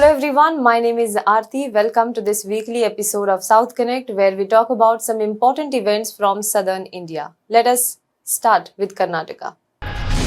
Hello everyone, my name is Aarti. Welcome to this weekly episode of South Connect where we talk about some important events from southern India. Let us start with Karnataka.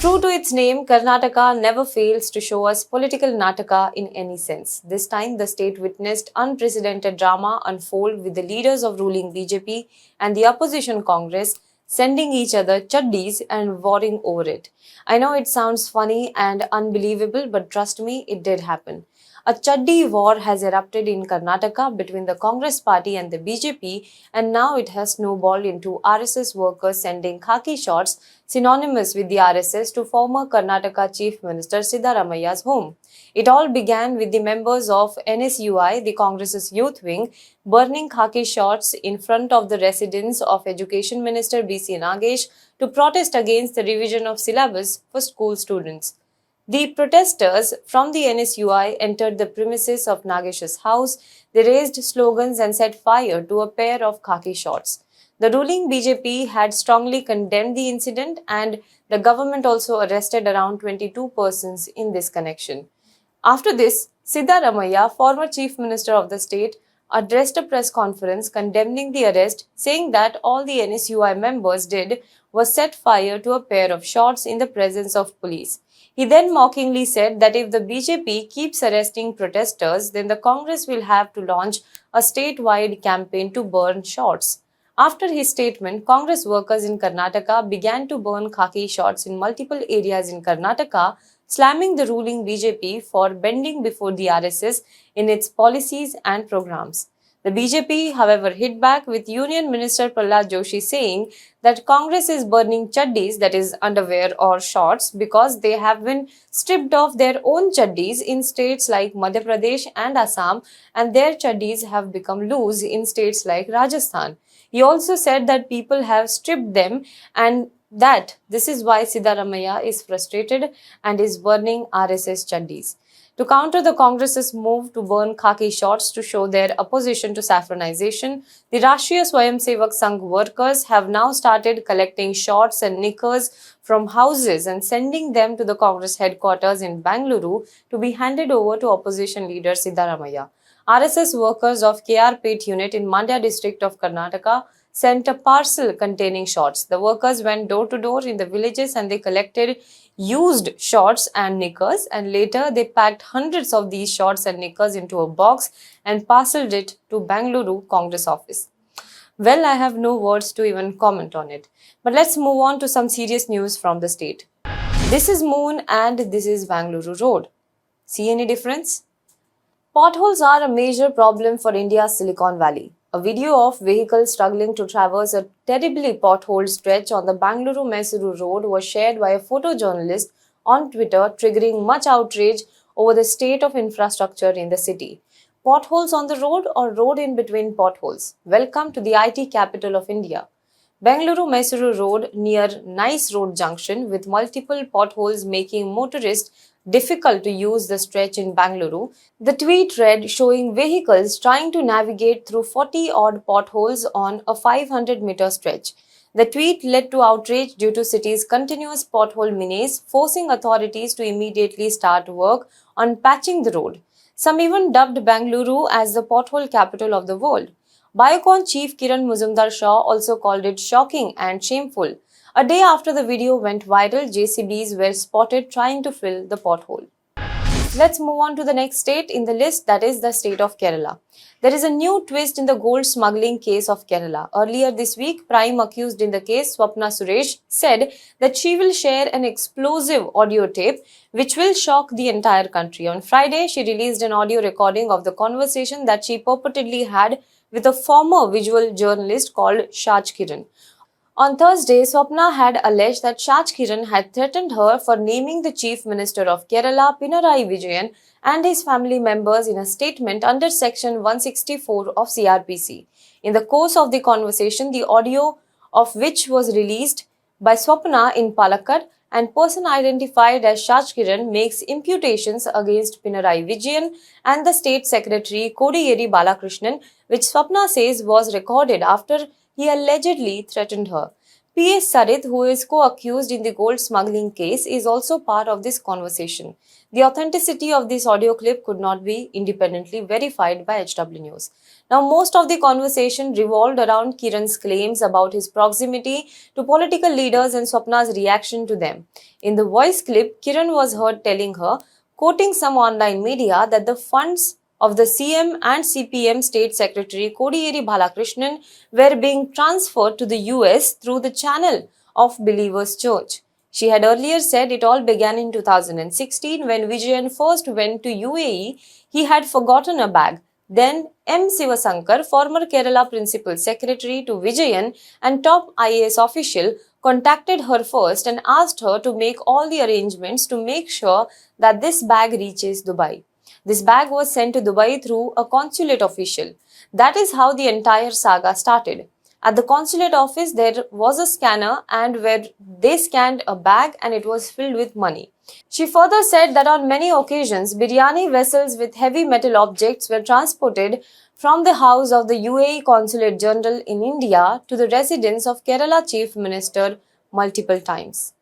True to its name, Karnataka never fails to show us political nataka in any sense. This time, the state witnessed unprecedented drama unfold with the leaders of ruling BJP and the opposition Congress sending each other chaddis and warring over it. I know it sounds funny and unbelievable, but trust me, it did happen. A Chaddi war has erupted in Karnataka between the Congress party and the BJP, and now it has snowballed into RSS workers sending khaki shots synonymous with the RSS to former Karnataka Chief Minister Siddaramaia's home. It all began with the members of NSUI, the Congress's youth wing, burning khaki shots in front of the residence of Education Minister B.C. Nagesh to protest against the revision of syllabus for school students. The protesters from the NSUI entered the premises of Nagesh's house. They raised slogans and set fire to a pair of khaki shots. The ruling BJP had strongly condemned the incident, and the government also arrested around 22 persons in this connection. After this, Siddaramaiah, former chief minister of the state, addressed a press conference condemning the arrest, saying that all the NSUI members did was set fire to a pair of shots in the presence of police. He then mockingly said that if the BJP keeps arresting protesters, then the Congress will have to launch a statewide campaign to burn shots. After his statement, Congress workers in Karnataka began to burn khaki shots in multiple areas in Karnataka, slamming the ruling BJP for bending before the RSS in its policies and programs. The BJP, however, hit back with Union Minister Prahlad Joshi saying that Congress is burning chaddis, that is underwear or shorts, because they have been stripped of their own chaddis in states like Madhya Pradesh and Assam, and their chaddis have become loose in states like Rajasthan. He also said that people have stripped them and that this is why Siddaramaiah is frustrated and is burning RSS chaddis. To counter the Congress's move to burn khaki shots to show their opposition to saffronization, the Rashtriya Swayamsevak Sangh workers have now started collecting shorts and knickers from houses and sending them to the Congress headquarters in Bengaluru to be handed over to opposition leader Siddaramaiah. RSS workers of KR Pet unit in Mandya district of Karnataka sent a parcel containing shots. The workers went door to door in the villages and they collected used shorts and knickers, and later they packed hundreds of these shorts and knickers into a box and parceled it to Bengaluru Congress office. Well, I have no words to even comment on it. But let's move on to some serious news from the state. This is Moon and this is Bengaluru Road. See any difference? Potholes are a major problem for India's Silicon Valley. A video of vehicles struggling to traverse a terribly potholed stretch on the Bengaluru-Mysuru road was shared by a photojournalist on Twitter, triggering much outrage over the state of infrastructure in the city. Potholes on the road or road in between potholes? Welcome to the IT capital of India. Bengaluru-Mysuru road near Nice Road junction with multiple potholes making motorists difficult to use the stretch in Bengaluru. The tweet read, showing vehicles trying to navigate through 40-odd potholes on a 500-meter stretch. The tweet led to outrage due to city's continuous pothole menace, forcing authorities to immediately start work on patching the road. Some even dubbed Bengaluru as the pothole capital of the world. Biocon chief Kiran Mazumdar-Shaw also called it shocking and shameful. A day after the video went viral, JCBs were spotted trying to fill the pothole. Let's move on to the next state in the list, that is the state of Kerala. There is a new twist in the gold smuggling case of Kerala. Earlier this week, prime accused in the case, Swapna Suresh, said that she will share an explosive audio tape which will shock the entire country. On Friday, she released an audio recording of the conversation that she purportedly had with a former visual journalist called Shaj Kiran. On Thursday, Swapna had alleged that Shaj Kiran had threatened her for naming the Chief Minister of Kerala, Pinarayi Vijayan, and his family members in a statement under Section 164 of CRPC. In the course of the conversation, the audio of which was released by Swapna in Palakkad, and person identified as Shaj Kiran makes imputations against Pinarayi Vijayan and the State Secretary Kodiyeri Balakrishnan, which Swapna says was recorded after he allegedly threatened her. P.S. Sarith, who is co-accused in the gold smuggling case, is also part of this conversation. The authenticity of this audio clip could not be independently verified by HW News. Now, most of the conversation revolved around Kiran's claims about his proximity to political leaders and Swapna's reaction to them. In the voice clip, Kiran was heard telling her, quoting some online media, that the funds of the CM and CPM State Secretary Kodiyeri Balakrishnan were being transferred to the US through the channel of Believers Church. She had earlier said it all began in 2016 when Vijayan first went to UAE. He had forgotten a bag. Then M. Sivasankar, former Kerala Principal Secretary to Vijayan and top IAS official, contacted her first and asked her to make all the arrangements to make sure that this bag reaches Dubai. This bag was sent to Dubai through a consulate official. That is how the entire saga started. At the consulate office, there was a scanner and where they scanned a bag and it was filled with money. She further said that on many occasions, biryani vessels with heavy metal objects were transported from the house of the UAE Consulate General in India to the residence of Kerala Chief Minister multiple times.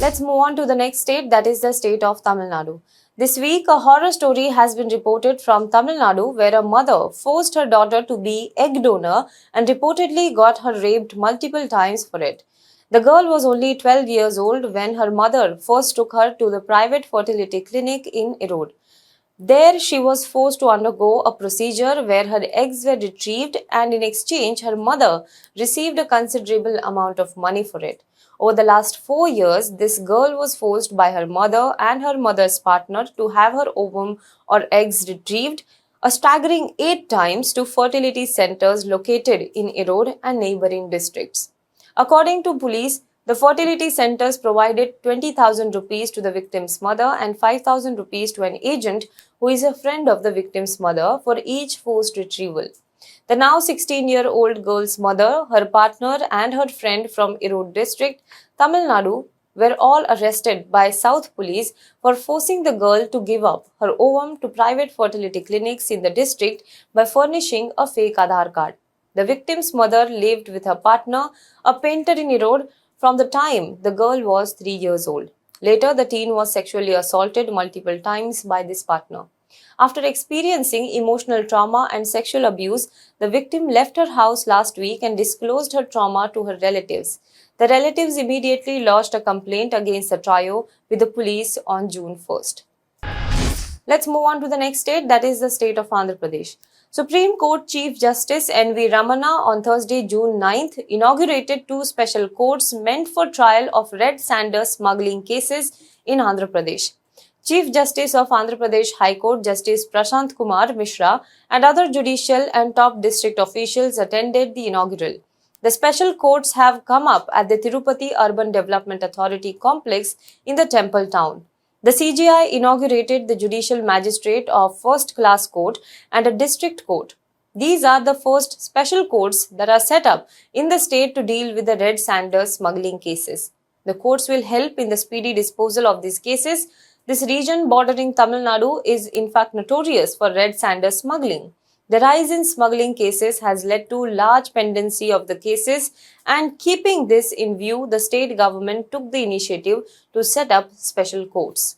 Let's move on to the next state, that is the state of Tamil Nadu. This week, a horror story has been reported from Tamil Nadu where a mother forced her daughter to be egg donor and reportedly got her raped multiple times for it. The girl was only 12 years old when her mother first took her to the private fertility clinic in Erode. There, she was forced to undergo a procedure where her eggs were retrieved and in exchange, her mother received a considerable amount of money for it. Over the last 4 years, this girl was forced by her mother and her mother's partner to have her ovum or eggs retrieved a staggering 8 times to fertility centers located in Erode and neighboring districts. According to police, the fertility centers provided 20,000 rupees to the victim's mother and 5,000 rupees to an agent who is a friend of the victim's mother for each forced retrieval. The now 16-year-old girl's mother, her partner and her friend from Erode district, Tamil Nadu, were all arrested by South Police for forcing the girl to give up her ovum to private fertility clinics in the district by furnishing a fake Aadhaar card. The victim's mother lived with her partner, a painter in Erode, from the time the girl was 3 years old. Later, the teen was sexually assaulted multiple times by this partner. After experiencing emotional trauma and sexual abuse, the victim left her house last week and disclosed her trauma to her relatives. The relatives immediately lodged a complaint against the trio with the police on June 1st. Let's move on to the next state, that is the state of Andhra Pradesh. Supreme Court Chief Justice N.V. Ramana on Thursday, June 9th, inaugurated 2 special courts meant for trial of red sanders smuggling cases in Andhra Pradesh. Chief Justice of Andhra Pradesh High Court Justice Prashant Kumar Mishra and other judicial and top district officials attended the inaugural. The special courts have come up at the Tirupati Urban Development Authority complex in the Temple town. The CJI inaugurated the Judicial Magistrate of First Class Court and a District Court. These are the first special courts that are set up in the state to deal with the red sanders smuggling cases. The courts will help in the speedy disposal of these cases. This region bordering Tamil Nadu is in fact notorious for red sanders smuggling. The rise in smuggling cases has led to large pendency of the cases, and keeping this in view, the state government took the initiative to set up special courts.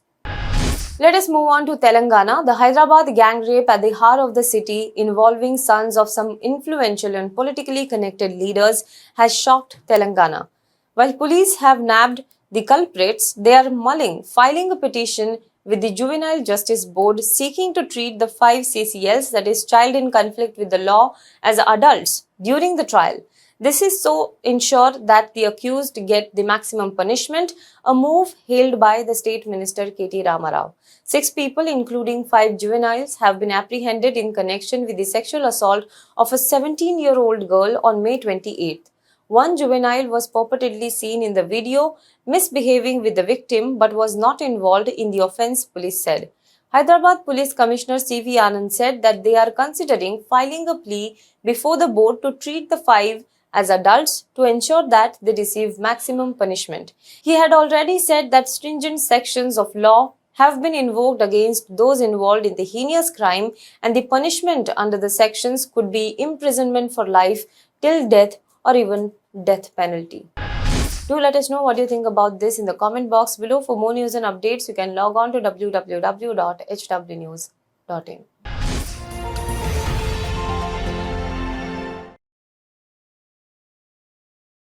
Let us move on to Telangana. The Hyderabad gang rape at the heart of the city involving sons of some influential and politically connected leaders has shocked Telangana. While police have nabbed the culprits, they are mulling filing a petition with the Juvenile Justice Board seeking to treat the 5 CCLs, that is child in conflict with the law, as adults during the trial. This is so ensure that the accused get the maximum punishment, a move hailed by the State Minister K.T. Ramarao. 6 people, including 5 juveniles, have been apprehended in connection with the sexual assault of a 17-year-old girl on May 28th. One juvenile was purportedly seen in the video misbehaving with the victim but was not involved in the offence, police said. Hyderabad Police Commissioner C.V. Anand said that they are considering filing a plea before the board to treat the 5 as adults to ensure that they receive maximum punishment. He had already said that stringent sections of law have been invoked against those involved in the heinous crime, and the punishment under the sections could be imprisonment for life till death or even death penalty. Do let us know what you think about this in the comment box below. For more news and updates, you can log on to www.hwnews.in.